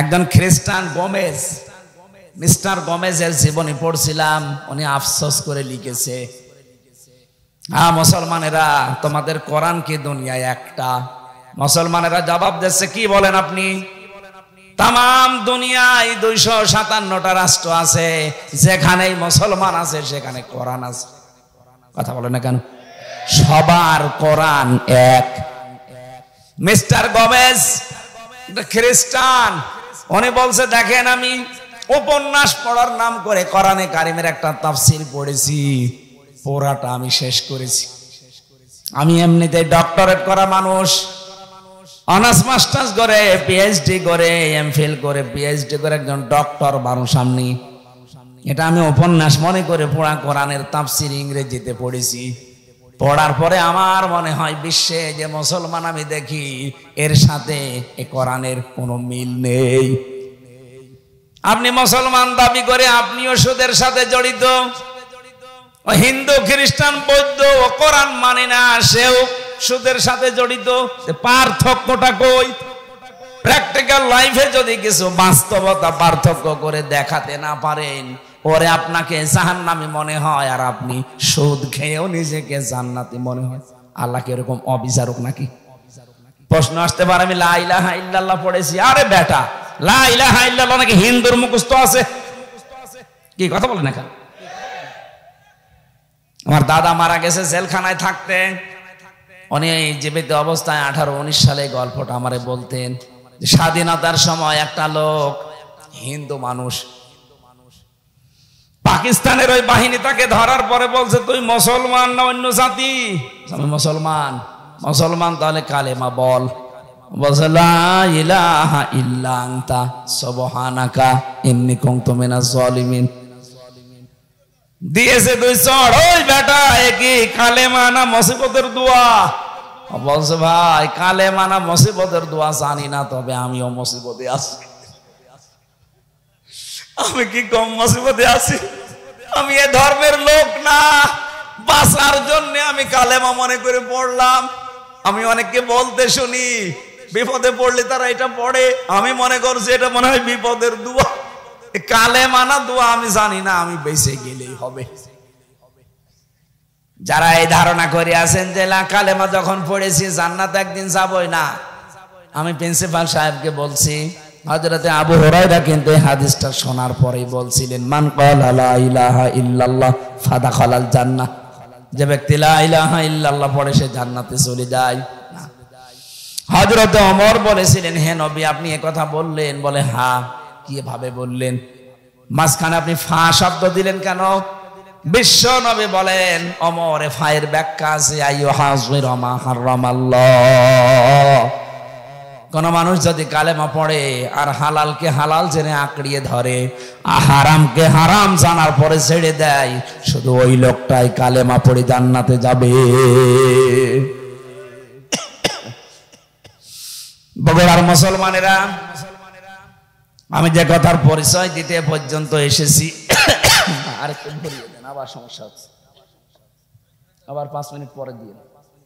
একজন খ্রিস্টান Gomez, mister গোমেজের জীবনী পড়ছিলাম, উনি আফসোস করে লিখেছে, মুসলমানেরা তোমাদের কোরআন কি দুনিয়ায় একটা? মুসলমানেরা জবাব দিচ্ছে, কি বলেন আপনি? তাম দুনিয়ায় 257টা রাষ্ট্র আছে, যেখানেই মুসলমান আছে সেখানে কোরআন আছে। কথা বলে না কেন? সবার কোরআন এক। মিস্টার গোমেজ খ্রিস্টান, উনি বলছে, দেখেন আমি উপন্যাস পড়ার নাম করে কোরআনে কারিমের একটা তাফসীর পড়েছি, পুরাটা আমি শেষ করেছি। আমি এমনিতে ডক্টরেট করা মানুষ, অনার্স মাস্টার্স করে, পিএইচডি করে, এমফিল করে, পিএইচডি করে একজন ডক্টর মানুষ আমি। এটা আমি উপন্যাস মনে করে পুরা কোরআনের তাফসীর ইংরেজিতে পড়েছি। পড়ার পরে আমার মনে হয় বিশ্বে যে মুসলমান আমি দেখি এর সাথে এ কোরআনের কোনো মিল নেই। আপনি মুসলমান দাবি করে আপনিও সুদের সাথে জড়িত, হিন্দু খ্রিস্টান বৌদ্ধ ও কোরআন মানে না, সেও সুদের সাথে জড়িত। পার্থক্যটা কই? প্র্যাকটিক্যাল লাইফে যদি কিছু বাস্তবতা পার্থক্য করে দেখাতে না পারেন, ওরে আপনাকে জাহান্নামী মনে হয়, আর আপনি সুদ খেয়েও নিজেকে জান্নাতি মনে হয়। আল্লাহ কি এরকম অবিচারক নাকি? প্রশ্ন আসতে পারে, আমি লা ইলাহা ইল্লাল্লাহ পড়েছি। আরে বেটা, লা ইলাহা ইল্লাল্লাহ নাকি হিন্দুর মুখস্থ আছে? কি কথা বলেন না? আমার দাদা মারা গেছে জেলখানায় থাকতে, উনি জীবিত অবস্থায় 1819 সালে গল্পটা আমারে বলতেন। স্বাধীনতার সময় একটা লোক, হিন্দু মানুষ, পাকিস্তানের ওই বাহিনী তাকে ধরার পরে বলছে, তুই মুসলমান না অন্য জাতি? আমি মুসলমান। মুসলমান, তাহলে কালেমা বল। বলছে, লা ইলাহা ইল্লা আনতা সুবহানাকা ইন্নী কুনতু মিনাজ জালিমিন। দিয়েছে 2 চড়। ওই বেটা, এ কি কালেমা না মুসিবতের দোয়া? বলছে, ভাই কালেমা না মুসিবতের দোয়া জানি না, তবে আমিও মুসিবতে আছি। আমি কি কম মুসিবতে আছি? আমি এ ধর্মের লোক না, বাঁচার জন্য আমি কালেমা মনে করে পড়লাম। আমি অনেককে বলতে শুনি, বিপদে পড়লে তারা এটা পড়ে, আমি মনে করছি এটা মনে হয় বিপদের দোয়া। কালেমা না দোয়া আমি জানি না, আমি বেঁচে গেলেই হবে। যারা এই ধারণা করে আছেন যে কালেমা যখন পড়েছি জান্নাত একদিন যাবই না, আমি প্রিন্সিপাল সাহেবকে বলছি, হযরতে আবু হুরায়রা কিন্তু এই হাদিসটা শোনার পরেই বলছিলেন, মান ক্বালা লা ইলাহা ইল্লাল্লাহ ফাদাখালাল জান্নাহ। যে ব্যক্তি লা ইলাহা ইল্লাল্লাহ পড়ে সে জান্নাতে চলে যায়। হযরতে ওমর বলেছিলেন, হে নবী আপনি এই কথা বললেন? বলে, হ্যাঁ। কিভাবে বললেন? মাঝখানে আপনি ফা শব্দ দিলেন কেন? বিশ্ব নবী বলেন, ওমর এ ফায়ের ব্যাখ্যা আছে, আইয়ুহাযির মা হারামাল্লাহ। কোন মানুষ যদি কালেমা পড়ে আর হালালকে হালাল জেনে আঁকড়িয়ে ধরে, হারামকে হারাম জানার পরে ছেড়ে দেয়, শুধু ওই লোকটাই কালেমা পড়ে জান্নাতে যাবে। বগুড়ার মুসলমানেরা, আমি যে কথার পরিচয় দিতে পর্যন্ত এসেছি, আরেকটু ঘুরিয়ে দেন, আবার সমস্যা হচ্ছে, আবার 5 মিনিট পরে দিয়ে।